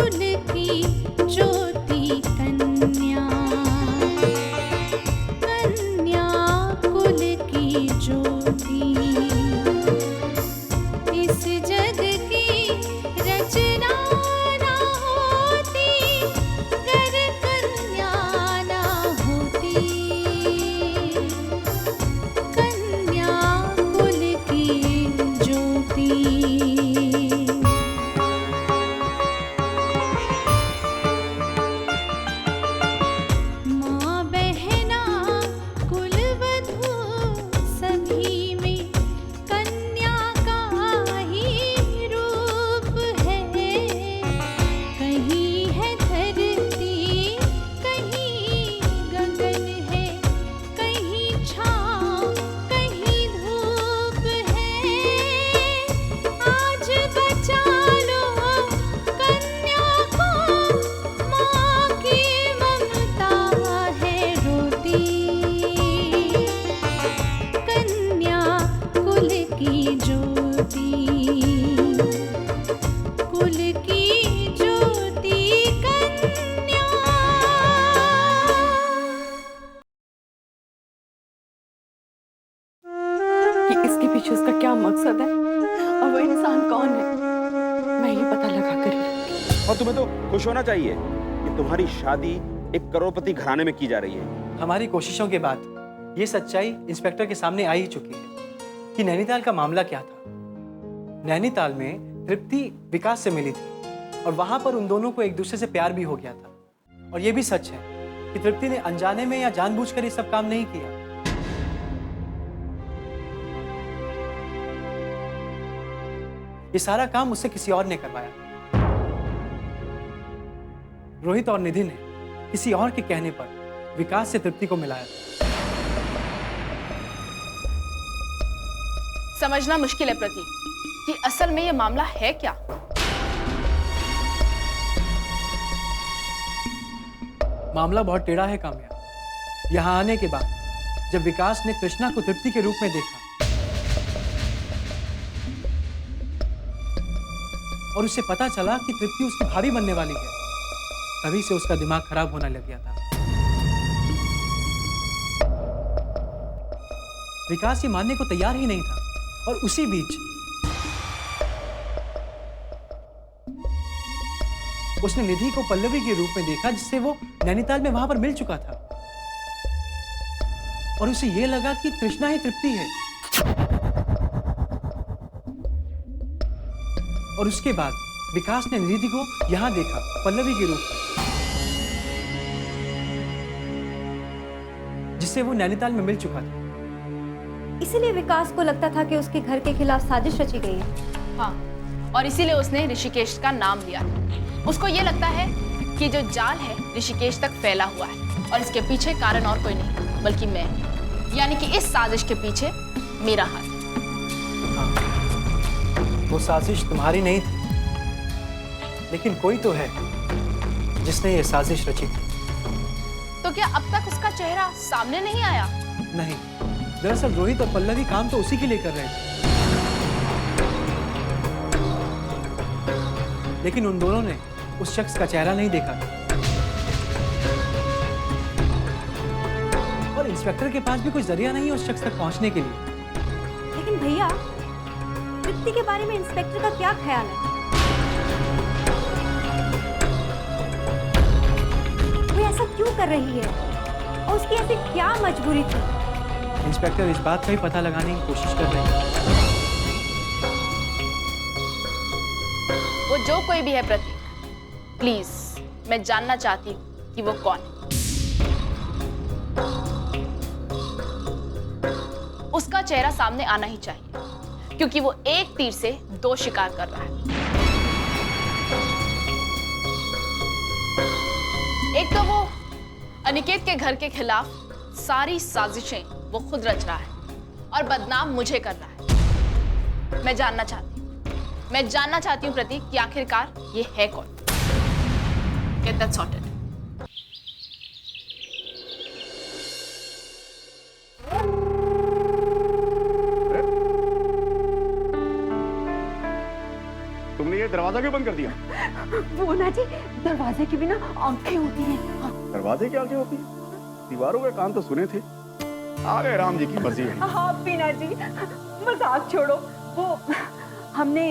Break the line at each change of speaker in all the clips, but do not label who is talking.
कुल की ज्योति कन्या, कन्या कुल की ज्योति, इस जग की रचना ना होती गर कन्या ना होती, कन्या कुल की ज्योति। माँ बहना कुलवधू सभी में कन्या का ही रूप है, कहीं है धरती कहीं गगन है, कहीं छाँव कहीं धूप है, आज बचा लो कन्या को, माँ की ममता है रोती, कन्या कुल की ज्योति, कुल की ज्योति कन्या।
कि इसके पीछे उसका क्या मकसद है और वो इंसान कौन है, मैं ये पता लगा कर ही रहूंगी।
और तुम्हें तो खुश होना चाहिए कि तुम्हारी शादी एक करोड़पति घराने में की जा रही है।
हमारी कोशिशों के बाद ये सच्चाई इंस्पेक्टर के सामने आ ही चुकी है कि नैनीताल का मामला क्या था। नैनीताल में तृप्ति विकास से मिली थी और वहां पर उन दोनों को एक दूसरे से प्यार भी हो गया था। और ये भी सच है कि तृप्ति ने अनजाने में या जानबूझकर ये सब काम नहीं किया। ये सारा काम उससे किसी और ने करवाया। रोहित और निधि ने किसी और के कहने पर विकास से तृप्ति को मिलाया।
समझना मुश्किल है प्रतीक कि असल में ये मामला है क्या।
मामला बहुत टेढ़ा है काम्या। यहाँ आने के बाद जब विकास ने कृष्णा को तृप्ति के रूप में देखा और उसे पता चला कि तृप्ति उसकी भाभी बनने वाली है, तभी से उसका दिमाग खराब होने लग गया था। विकास ये मानने को तैयार ही नहीं था और उसी बीच उसने निधि को पल्लवी के रूप में देखा, जिससे वो नैनीताल में वहां पर मिल चुका था और उसे यह लगा कि तृष्णा ही तृप्ति है। और उसके बाद विकास ने निधि को यहां देखा पल्लवी के रूप में, जिससे वो नैनीताल में मिल चुका था।
इसीलिए विकास को लगता था कि उसके घर के खिलाफ साजिश रची गई है।
हाँ, और इसीलिए उसने ऋषिकेश का नाम लिया। उसको ये लगता है कि जो जाल है ऋषिकेश तक फैला हुआ है और इसके पीछे कारण और कोई नहीं बल्कि मैं, यानी कि इस साजिश के पीछे मेरा हाथ।
हाँ, वो साजिश तुम्हारी नहीं थी, लेकिन कोई तो है जिसने ये साजिश रची थी।
तो क्या अब तक उसका चेहरा सामने नहीं आया?
नहीं, दरअसल रोहित और पल्लवी काम तो उसी के लिए कर रहे थे, लेकिन उन दोनों ने उस शख्स का चेहरा नहीं देखा था। और इंस्पेक्टर के पास भी कोई जरिया नहीं है उस शख्स तक पहुंचने के लिए।
लेकिन भैया, तृप्ति के बारे में इंस्पेक्टर का क्या ख्याल है? वो ऐसा क्यों कर रही है और उसकी ऐसी क्या मजबूरी थी?
इंस्पेक्टर इस बात का ही पता लगाने की कोशिश कर रहे हैं।
वो जो कोई भी है प्रतीक, प्लीज मैं जानना चाहती हूँ कि वो कौन है। उसका चेहरा सामने आना ही चाहिए क्योंकि वो एक तीर से दो शिकार कर रहा है। एक तो वो अनिकेत के घर के खिलाफ सारी साजिशें वो खुद रच रहा है और बदनाम मुझे कर रहा है। मैं जानना चाहती हूँ प्रतीक कि आखिरकार ये है कौन। Get that sorted.
तुमने ये दरवाजा
दरवाजा क्यों बंद कर दिया?
वो ना जी, दरवाजे की भी ना आंखें होती हैं। हाँ।
दरवाजे की आंखें होती हैं? दीवारों के कान तो सुने थे। आ गए राम जी की मर्जी है।
हाँ बीना जी, मजाक छोड़ो। वो हमने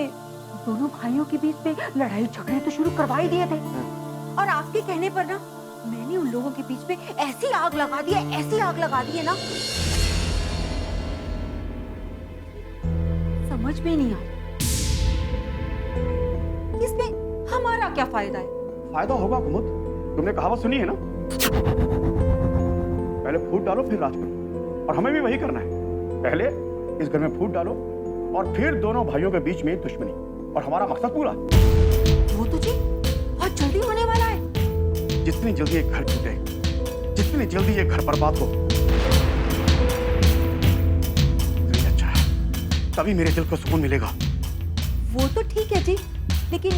दोनों भाइयों के बीच में लड़ाई झगड़े तो शुरू करवा ही दिए थे, और आपके कहने पर ना मैंने उन लोगों के बीच में ऐसी आग लगा दी है, ऐसी आग लगा दी है ना, समझ में नहीं आता इसमें हमारा क्या फायदा है।
फायदा होगा कुमुद, तुमने कहावत सुनी है ना, पहले फूट डालो फिर राज करो, और हमें भी वही करना है। पहले इस घर में फूट डालो और फिर दोनों भाइयों के बीच में दुश्मनी, और हमारा मकसद पूरा।
वो तो जी बहुत जल्दी होने वाला है।
जितनी जल्दी ये घर टूटे, जितनी जल्दी ये घर बर्बाद हो, उतनी अच्छा है। तभी मेरे दिल को सुकून मिलेगा।
वो तो ठीक है जी, लेकिन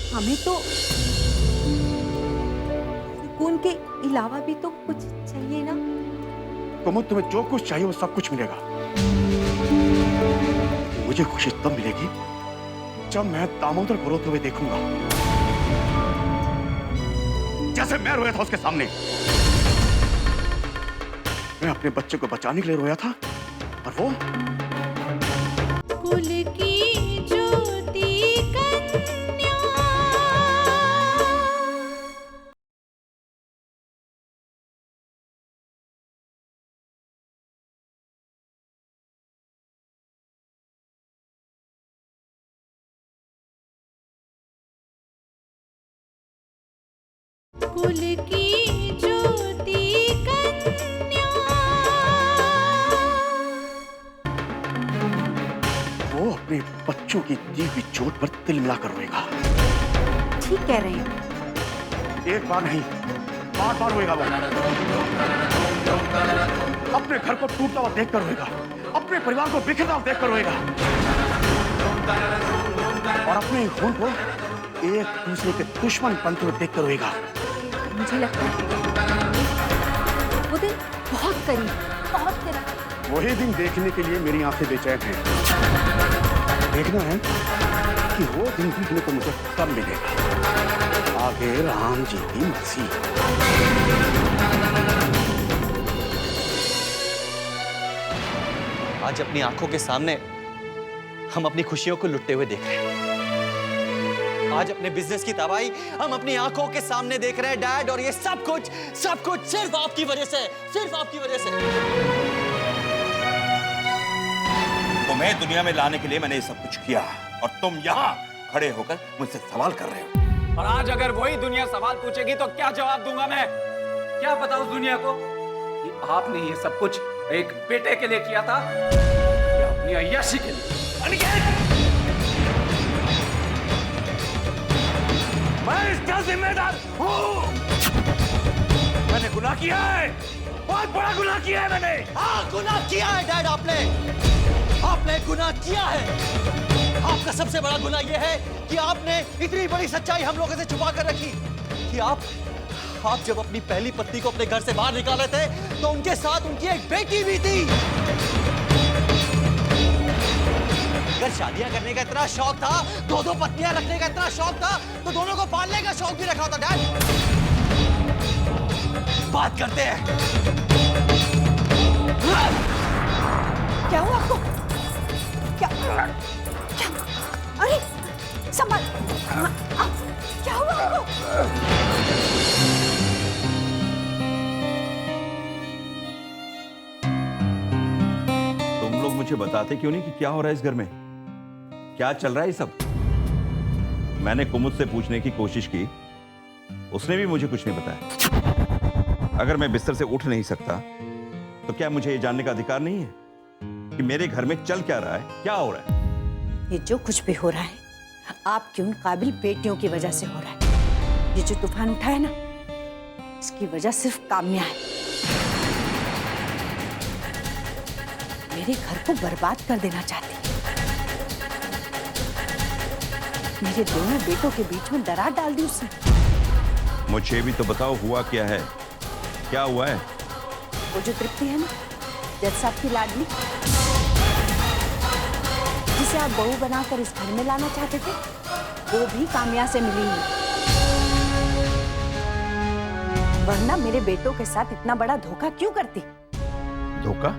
हमें तो सुकून के अलावा भी तो कुछ चाहिए ना।
कुमुद, तुम्हें जो कुछ चाहिए वो सब कुछ मिलेगा। मुझे खुशी तब मिलेगी जब मैं दामोदर को रोते हुए देखूंगा, जैसे मैं रोया था उसके सामने। मैं अपने बच्चे को बचाने के लिए रोया था, और वो
कुल की ज्योति कन्या। कुल की ज्योति कन्या।
वो अपने बच्चों की दी हुई चोट पर तिल मिलाकर रोएगा।
ठीक कह रहे हैं।
एक बार नहीं, बार बार रोएगा वो। अपने घर को टूटता हुआ देखकर रोएगा, अपने परिवार को बिखरता हुआ देखकर रोएगा, और अपने खून को एक दूसरे के दुश्मन बनते हुए देखकर रोएगा।
मुझे लगता है वो दिन बहुत करीब, बहुत करीब।
वही दिन देखने के लिए मेरी आंखें बेचैन हैं। देखना है कि वो दिन देखने को मुझे कब मिलेगा। आगे राम जी की मर्जी।
आज अपनी आंखों के सामने हम अपनी खुशियों को लुटते हुए देख रहे हैं। आज अपने बिजनेस की तबाही हम अपनी आंखों के सामने देख रहे हैं डैड, और ये सब कुछ सिर्फ आपकी वजह से, सिर्फ आपकी वजह से।
तुम्हें दुनिया में लाने के लिए मैंने ये सब कुछ किया, और तुम यहाँ खड़े होकर मुझसे सवाल कर रहे हो।
और आज अगर वही दुनिया सवाल पूछेगी तो क्या जवाब दूंगा मैं? क्या पता उस दुनिया को कि आपने ये सब कुछ एक बेटे के लिए किया था या अपनी अय्याशी के लिए? अनिकेत! मैं इसका जिम्मेदार हूँ। मैंने गुनाह किया है, बहुत बड़ा गुनाह किया है मैंने।
हाँ, गुनाह किया है डैड, आपने गुनाह किया है। आपका सबसे बड़ा गुनाह यह है कि आपने इतनी बड़ी सच्चाई हम लोगों से छुपा कर रखी कि आप जब अपनी पहली पत्नी को अपने घर से बाहर निकाले थे तो उनके साथ उनकी एक बेटी भी थी। अगर शादियां करने का इतना शौक था, दो पत्नियां रखने का इतना शौक था, तो दोनों को पालने का शौक भी रखा होता डैड। बात करते हैं।
क्या हुआ आपको? क्या? अरे संभाल। क्या हुआ आपको?
तुम लोग मुझे बताते क्यों नहीं कि क्या हो रहा है इस घर में, क्या चल रहा है ये सब? मैंने कुमुद से पूछने की कोशिश की, उसने भी मुझे कुछ नहीं बताया। अगर मैं बिस्तर से उठ नहीं सकता तो क्या मुझे ये जानने का अधिकार नहीं है कि मेरे घर में चल क्या रहा है, क्या हो रहा है?
ये जो कुछ भी हो रहा है आपकी उन काबिल बेटियों की वजह से हो रहा है। ये जो तूफान उठा है ना, इसकी वजह सिर्फ काम्या है। मेरे घर को बर्बाद कर देना चाहती है। मेरे दोनों बेटों के बीच में दरार डाल दी उसने।
मुझे भी तो बताओ हुआ क्या है, क्या हुआ है?
वो जो तृप्ति है ना, जज साहब की लाडली, जिसे आप बहू बनाकर इस घर में लाना चाहते थे, वो भी काम्या से मिली है। वरना मेरे बेटों के साथ इतना बड़ा धोखा क्यों करती?
धोखा?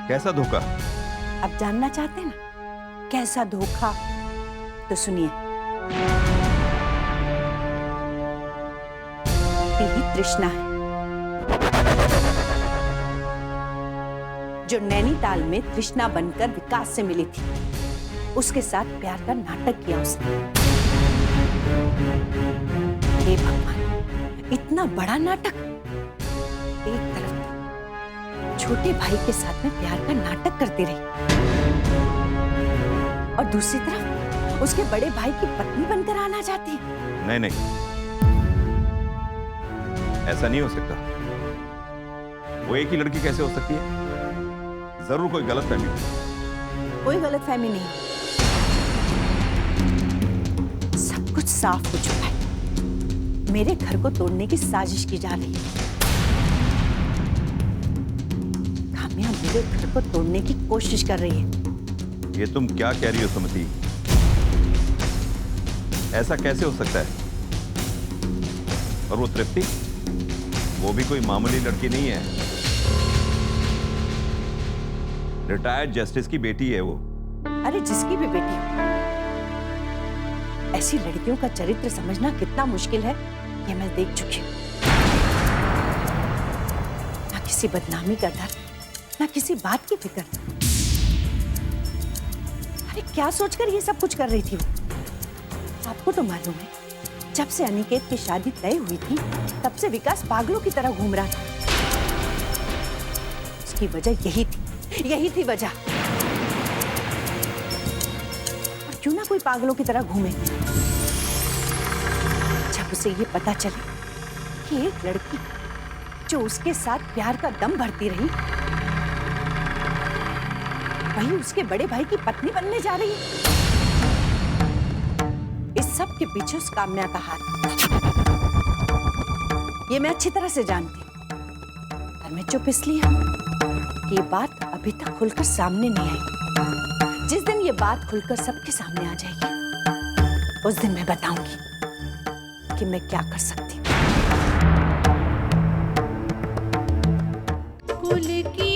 कैसा धोखा?
अब जानना चाहते ना कैसा धोखा? तो सुनिए, यही तृष्णा है जो नैनीताल में तृष्णा बनकर विकास से मिली थी। उसके साथ प्यार का नाटक किया उसने। हे भगवान, इतना बड़ा नाटक! एक तरफ छोटे भाई के साथ में प्यार का नाटक करती रही और दूसरी तरफ उसके बड़े भाई की पत्नी बनकर आना चाहती है।
नहीं नहीं, ऐसा नहीं हो सकता। वो एक ही लड़की कैसे हो सकती है? जरूर कोई गलतफहमी है।
कोई गलतफहमी नहीं, सब कुछ साफ हो चुका है। मेरे घर को तोड़ने की साजिश की जा रही है। काम्या मेरे घर को तोड़ने की कोशिश कर रही है।
ये तुम क्या कह रही हो सुमति? ऐसा कैसे हो सकता है? और वो तृप्ति, वो भी कोई मामूली लड़की नहीं है। रिटायर्ड जस्टिस की बेटी है वो।
अरे जिसकी भी बेटी हो, ऐसी लड़कियों का चरित्र समझना कितना मुश्किल है ये मैं देख चुकी हूं। ना किसी बदनामी का डर, ना किसी बात की फिक्र। अरे क्या सोचकर ये सब कुछ कर रही थी वो? आपको तो मालूम है, जब से अनिकेत की शादी तय हुई थी तब से विकास पागलों की तरह घूम रहा था। उसकी वजह यही थी वजह। और क्यों ना कोई पागलों की तरह घूमे। जब उसे ये पता चले कि एक लड़की जो उसके साथ प्यार का दम भरती रही, वही उसके बड़े भाई की पत्नी बनने जा रही है। इस सब के पीछे उस काम्या का हाथ, ये मैं अच्छी तरह से जानती हूँ। और मैं चुप इसलिए हूं कि ये बात अभी तक खुलकर सामने नहीं आई। जिस दिन ये बात खुलकर सबके सामने आ जाएगी, उस दिन मैं बताऊंगी कि मैं क्या कर सकती हूँ।
कुल की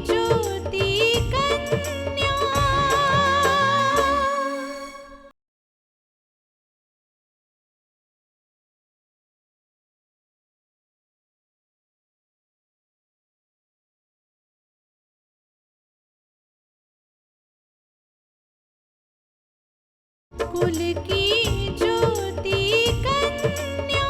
ज्योति कन्या। कुल की ज्योति कन्या।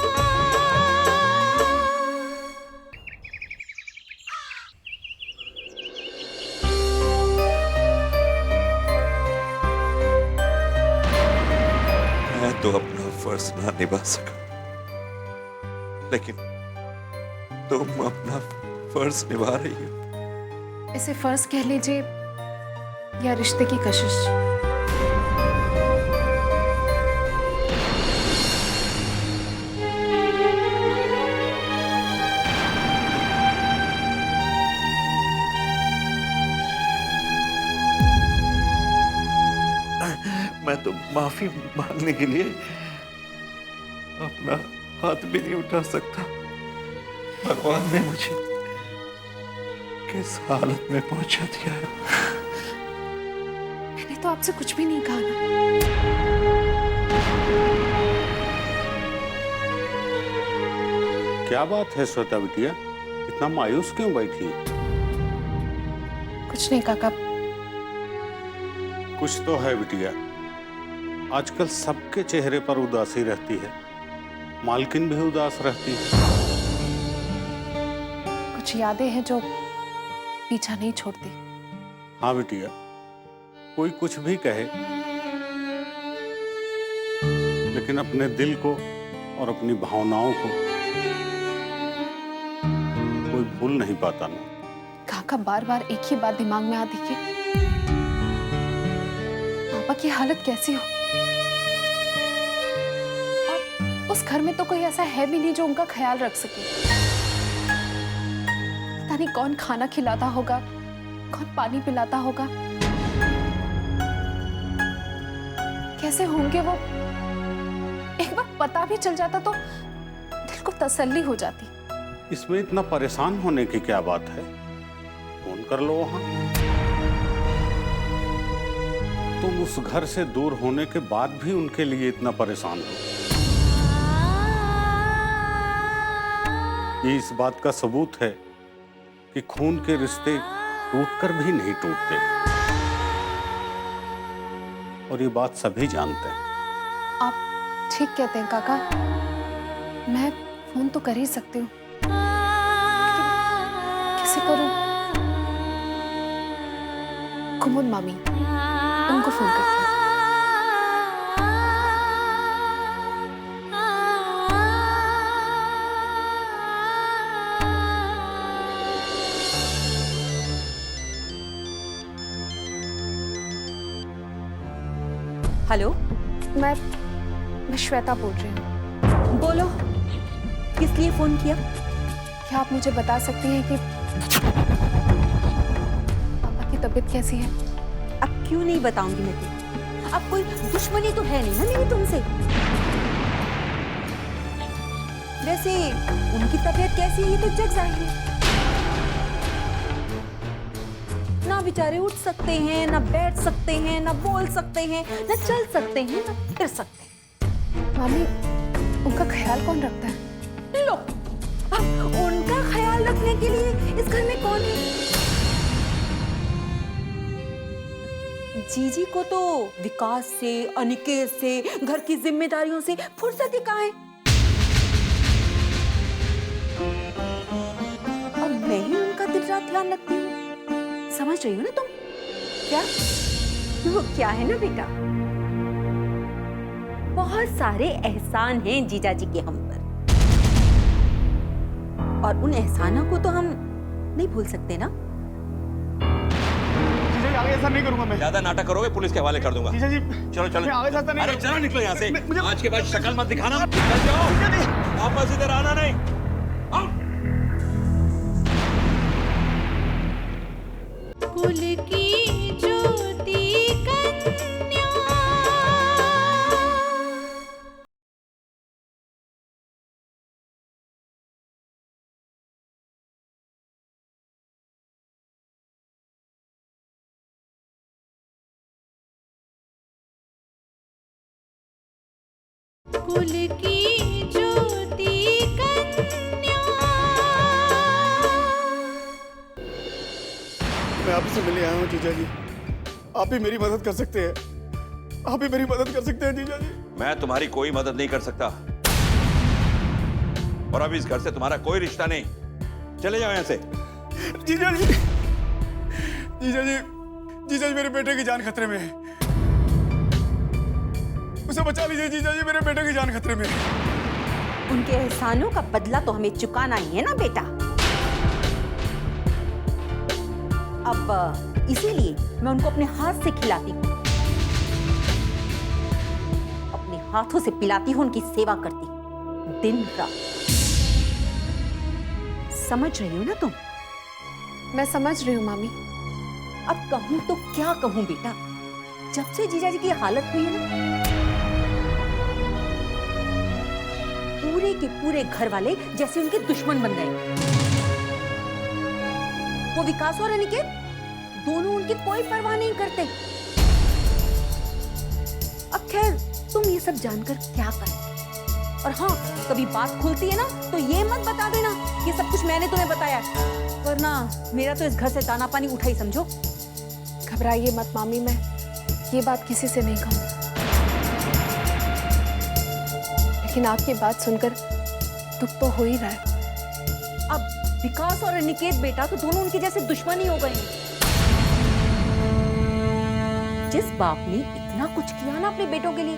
मैं तो अपना फर्ज ना निभा सका, लेकिन तुम अपना फर्ज निभा रही हो।
इसे फर्ज कह लीजिए या रिश्ते की कशिश।
मैं तो माफी मांगने के लिए अपना हाथ भी नहीं उठा सकता। भगवान ने मुझे किस हालत में पहुंचा दिया है।
मैंने तो आपसे कुछ भी नहीं कहा ना।
क्या बात है श्वेता बिटिया, इतना मायूस क्यों बैठी?
कुछ नहीं काका।
कुछ तो है बिटिया। आजकल सबके चेहरे पर उदासी रहती है, मालकिन भी उदास रहती है।
कुछ यादें हैं जो पीछा नहीं छोड़ती।
हाँ बिटिया, कोई कुछ भी कहे, लेकिन अपने दिल को और अपनी भावनाओं को कोई भूल नहीं पाता ना।
काका बार बार एक ही बात दिमाग में आती है, पापा की हालत कैसी हो। और उस घर में तो कोई ऐसा है भी नहीं जो उनका ख्याल रख सके। पता नहीं कौन खाना खिलाता होगा, कौन पानी पिलाता होगा, कैसे होंगे वो एक बार पता भी चल जाता तो दिल को तसल्ली हो जाती।
इसमें इतना परेशान होने की क्या बात है? फोन कर लो वहां। तुम उस घर से दूर होने के बाद भी उनके लिए इतना परेशान हो, ये इस बात का सबूत है कि खून के रिश्ते टूटकर भी नहीं टूटते, और ये बात सभी जानते हैं।
आप ठीक कहते हैं काका, मैं फोन तो कर ही सकती हूँ, कैसे करूँ? कुमुद मामी, उनको फोन करती हूँ।
हेलो,
मैं श्वेता बोल रही हूँ।
बोलो, किस लिए फोन किया?
क्या आप मुझे बता सकती हैं कि पापा की तबीयत कैसी है?
अब क्यों नहीं बताऊंगी मैं तुम्हें? अब कोई दुश्मनी तो है नहीं ना मेरी तुमसे। वैसे उनकी तबीयत कैसी है ये तो जग जाहिर है। ना बेचारे उठ सकते हैं, ना बैठ सकते हैं, ना बोल सकते हैं, ना चल सकते हैं, ना फिर सकते हैं।
मामी, उनका ख्याल कौन रखता है?
लो, अब उनका ख्याल रखने के लिए इस घर में कौन है? जीजी को तो विकास से, अनिकेत से, घर की जिम्मेदारियों से फुर्सत ही कहाँ है। अब मैं ही उनका दिन रात ध्यान रखती हूँ। समझ रही हो ना तुम? क्या? वो क्या है ना बेटा, बहुत सारे एहसान हैं जीजा जी के हम पर, और उन एहसानों को तो हम नहीं भूल सकते ना।
जीजा जी, आगे ऐसा नहीं करूंगा मैं।
ज्यादा नाटक करोगे पुलिस के हवाले कर दूंगा।
जीजा जी,
चलो चलो,
मैं आगे ऐसा नहीं
अरे चलो निकलो यहाँ से।
मुझे
आज के बाद शक्ल मत दिखाना, निकल जाओ, वापस इधर आना नहीं। आओ।
कुल की ज्योति कन्या। कुल की ज्योति कन्या।
मैं आपसे मिलने आया हूँ जीजा जी। आप ही मेरी मदद कर सकते हैं, आप ही मेरी मदद कर सकते हैं जीजा जी।
मैं तुम्हारी कोई मदद नहीं कर सकता, और अब इस घर से तुम्हारा कोई रिश्ता नहीं। चले जाओ यहाँ से।
जीजा जी, जीजा जी, जीजा जी, मेरे बेटे की जान खतरे में है, उसे बचा लीजिए जीजा जी, मेरे बेटे की जान खतरे में है।
उनके एहसानों का बदला तो हमें चुकाना ही है ना बेटा। अब इसीलिए मैं उनको अपने हाथ से खिलाती हूँ, अपने हाथों से पिलाती हूँ, उनकी सेवा करती हूँ दिन रात। समझ रही हो ना तुम?
मैं समझ रही हूँ मामी।
अब कहूँ तो क्या कहूँ बेटा, जब से जीजा जी की हालत हुई है ना, पूरे के पूरे घर वाले जैसे उनके दुश्मन बन गए। वो विकास और अनिकेत दोनों उनकी कोई परवाह नहीं करते। अब खैर तुम ये सब जानकर क्या करोगे? और हाँ, कभी बात खुलती है ना तो ये मत बता देना ये सब कुछ मैंने तुम्हें बताया, वरना मेरा तो इस घर से दाना पानी उठा ही समझो।
घबराइए मत मामी, मैं ये बात किसी से नहीं कहूँ, लेकिन आपकी बात सुनकर दुख तो हो ही रहा है।
अब विकास और अनिकेत बेटा तो दोनों उनके जैसे दुश्मन ही हो गए हैं। जिस बाप ने इतना कुछ किया ना अपने बेटों के लिए,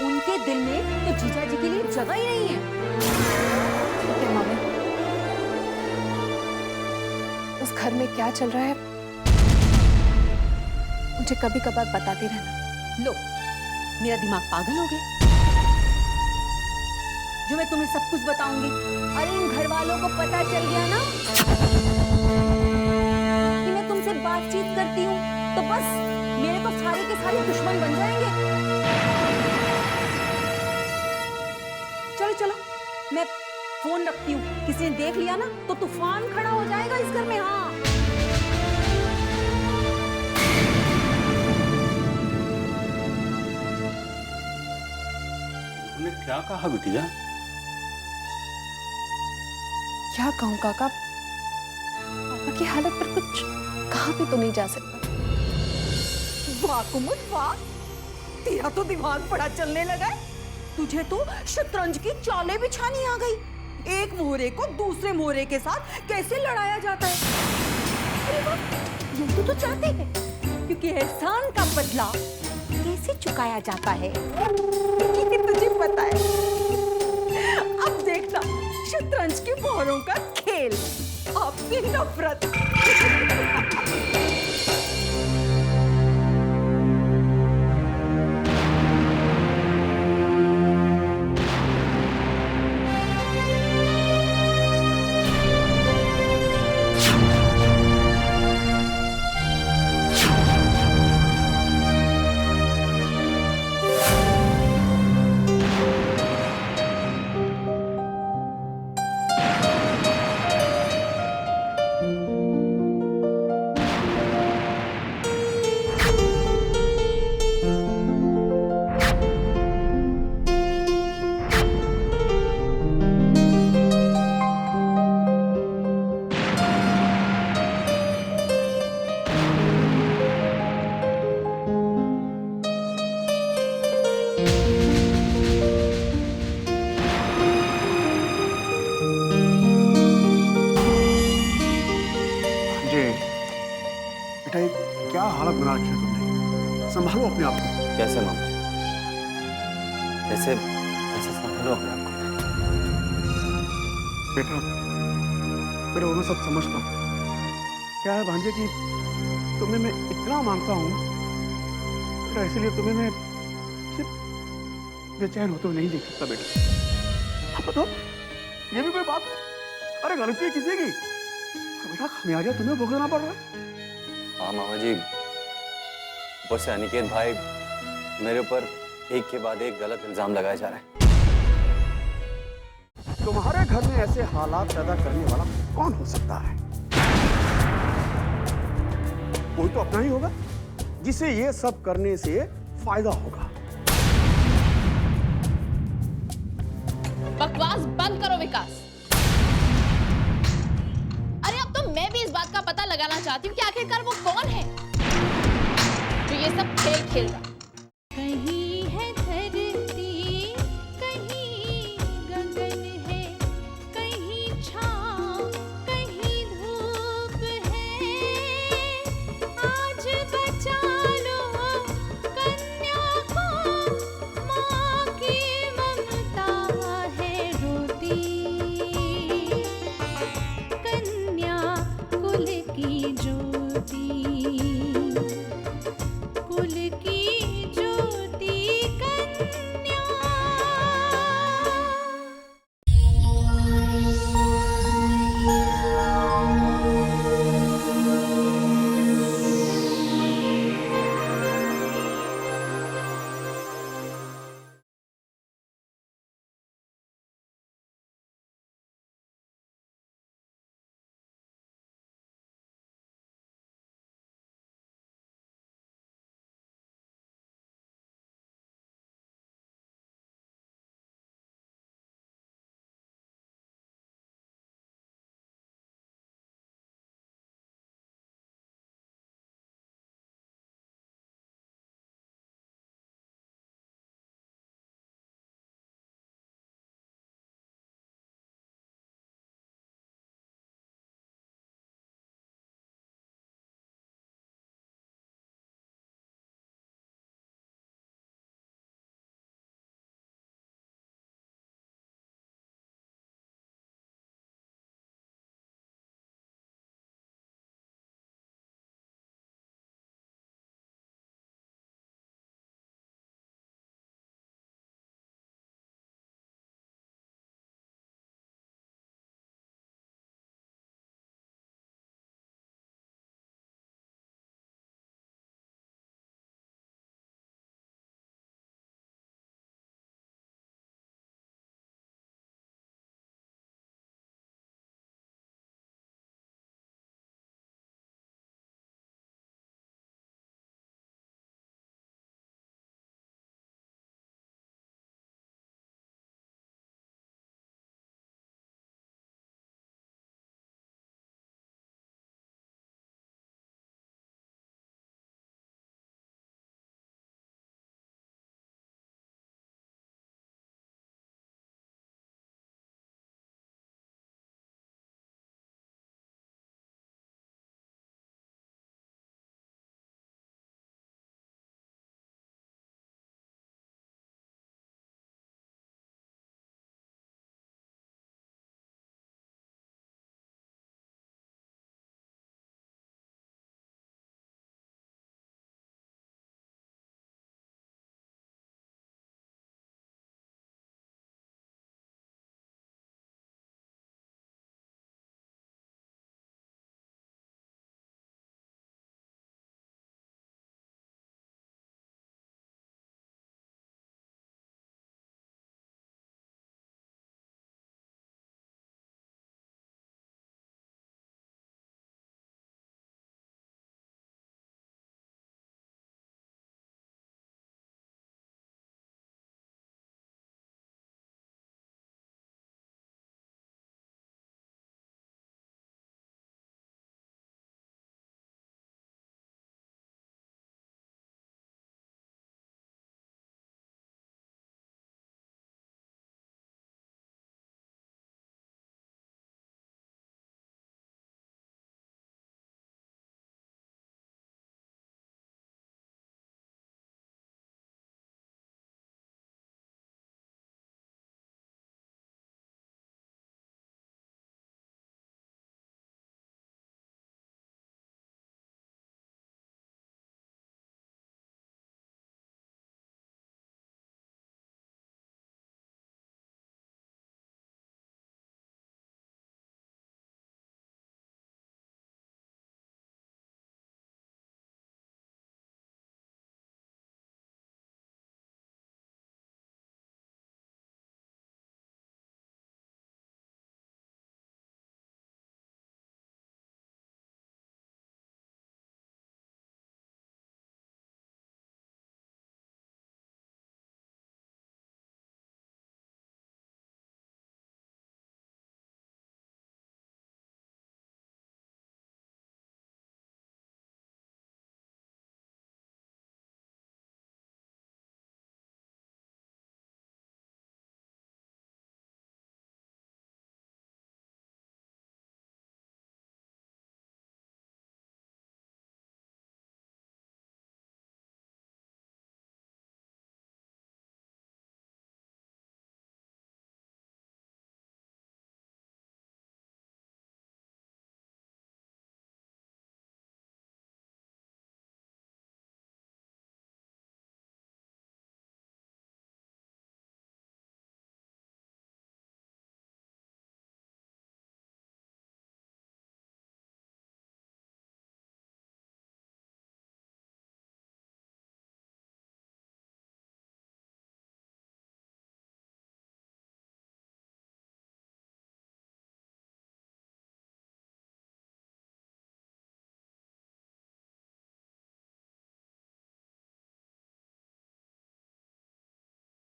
उनके दिल में तो जीजा जी के लिए जगह ही नहीं है।
ठीक है मामी, उस घर में क्या चल रहा है मुझे कभी कभार बताती रहना।
लो, मेरा दिमाग पागल हो गया जो मैं तुम्हें सब कुछ बताऊंगी। अरे इन घर वालों को पता चल गया ना कि मैं तुमसे
बातचीत करती हूँ तो बस मेरे तो सारे के सारे दुश्मन बन जाएंगे। चलो चलो, मैं फोन रखती हूँ। किसी ने देख लिया ना तो तूफान खड़ा हो जाएगा इस घर में। हाँ,
तुमने क्या कहा बिटिया?
क्या कहूँ काका, पापा की हालत पर कुछ कहा भी तो नहीं जा सकता।
वाह कुमुद वाह, तेरा तो दिमाग बड़ा चलने लगा है। तुझे तो शतरंज की चालें बिछानी आ गई। एक मोहरे को दूसरे मोहरे के साथ कैसे लड़ाया जाता है। अरे वाह, ये तो चाहते हैं, क्योंकि एहसान का बदला कैसे चुकाया जाता है ये तुझे पता है। अब देखना शतरंज के मोहरों का खेल, आपकी नफरत।
बेटा, ये क्या हालत बना रखी है तुमने? संभालो अपने आप को।
कैसे मामा जी? कैसे कैसे संभालो अपने आप को?
बेटा, मेरे वो सब समझता हूँ। क्या है भांजे कि तुम्हें मैं इतना मानता हूँ बेटा, इसलिए तुम्हें मैं सिर्फ बेचैन होते हुए नहीं देख सकता बेटा। अब बताओ, ये भी कोई बात है? अरे गलती है किसी की, बेटा खमियाजा तुम्हें भुगतना पड़ रहा है।
हाँ मामा जी, ऊपर से अनिकेत भाई मेरे ऊपर एक के बाद एक गलत इल्जाम लगाए जा रहे हैं।
तुम्हारे घर में ऐसे हालात पैदा करने वाला कौन हो सकता है? कोई तो अपना ही होगा जिसे ये सब करने से फायदा होगा।
बकवास बंद करो विकास। अरे अब तो मैं भी इस बात का पता लगाना चाहती हूँ कि आखिरकार वो कौन है जो ये सब खेल खेल रहा है।